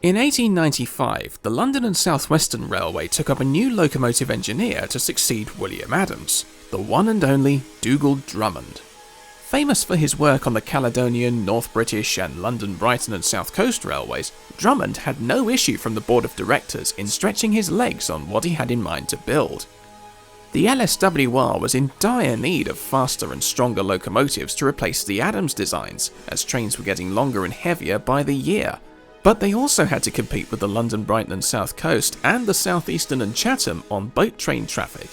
In 1895, the London and South Western Railway took up a new locomotive engineer to succeed William Adams, the one and only Dougal Drummond. Famous for his work on the Caledonian, North British and London, Brighton and South Coast railways, Drummond had no issue from the board of directors in stretching his legs on what he had in mind to build. The LSWR was in dire need of faster and stronger locomotives to replace the Adams designs, as trains were getting longer and heavier by the year. But they also had to compete with the London, Brighton and South Coast and the South Eastern and Chatham on boat train traffic.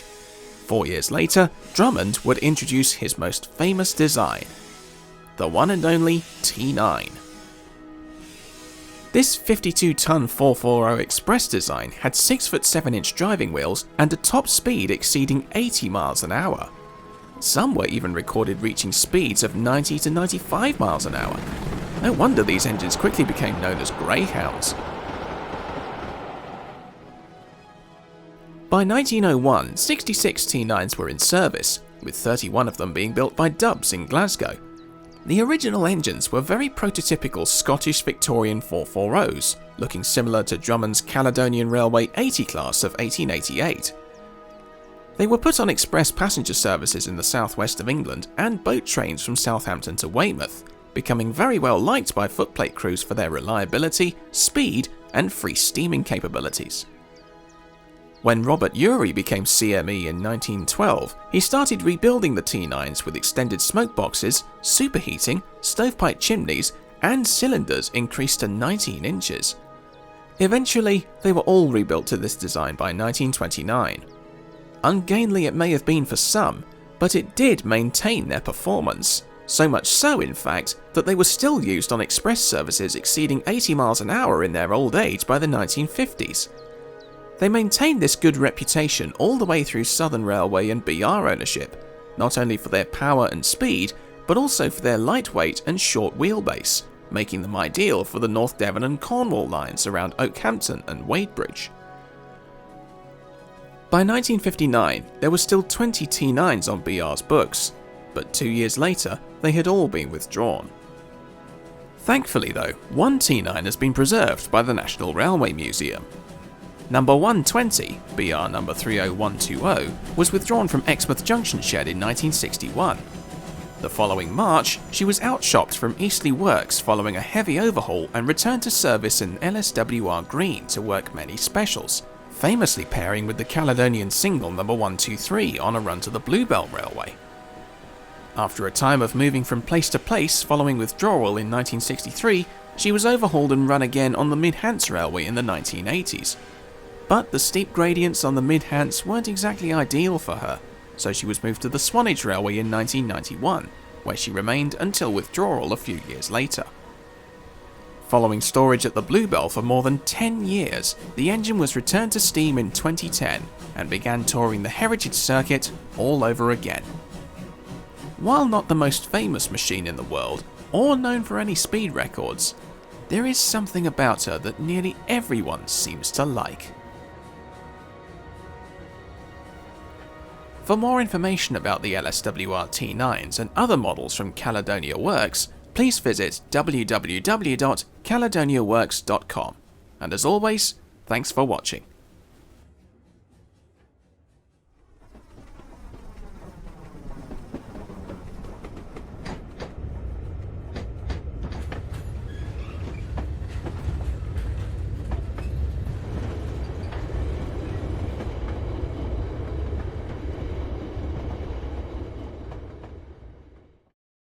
4 years later, Drummond would introduce his most famous design, the one and only T9. This 52-ton 440 Express design had 6'7" driving wheels and a top speed exceeding 80 miles an hour. Some were even recorded reaching speeds of 90 to 95 miles an hour. No wonder these engines quickly became known as Greyhounds. By 1901, 66 T9s were in service, with 31 of them being built by Dubs in Glasgow. The original engines were very prototypical Scottish Victorian 440s, looking similar to Drummond's Caledonian Railway 80 Class of 1888. They were put on express passenger services in the southwest of England and boat trains from Southampton to Weymouth, becoming very well liked by footplate crews for their reliability, speed and free steaming capabilities. When Robert Urey became CME in 1912, he started rebuilding the T9s with extended smoke boxes, superheating, stovepipe chimneys, and cylinders increased to 19 inches. Eventually, they were all rebuilt to this design by 1929. Ungainly it may have been for some, but it did maintain their performance. So much so, in fact, that they were still used on express services exceeding 80 miles an hour in their old age by the 1950s. They maintained this good reputation all the way through Southern Railway and BR ownership, not only for their power and speed, but also for their lightweight and short wheelbase, making them ideal for the North Devon and Cornwall lines around Oakhampton and Wadebridge. By 1959, there were still 20 T9s on BR's books, but 2 years later, they had all been withdrawn. Thankfully though, one T9 has been preserved by the National Railway Museum. Number 120, BR number 30120, was withdrawn from Exmouth Junction Shed in 1961. The following March, she was outshopped from Eastleigh Works following a heavy overhaul and returned to service in LSWR Green to work many specials, famously pairing with the Caledonian single number 123 on a run to the Bluebell Railway. After a time of moving from place to place following withdrawal in 1963, she was overhauled and run again on the Mid-Hants Railway in the 1980s. But the steep gradients on the Mid-Hants weren't exactly ideal for her, so she was moved to the Swanage Railway in 1991, where she remained until withdrawal a few years later. Following storage at the Bluebell for more than 10 years, the engine was returned to steam in 2010 and began touring the Heritage Circuit all over again. While not the most famous machine in the world, or known for any speed records, there is something about her that nearly everyone seems to like. For more information about the LSWR T9s and other models from Caledonia Works, please visit www.caledoniaworks.com. And as always, thanks for watching.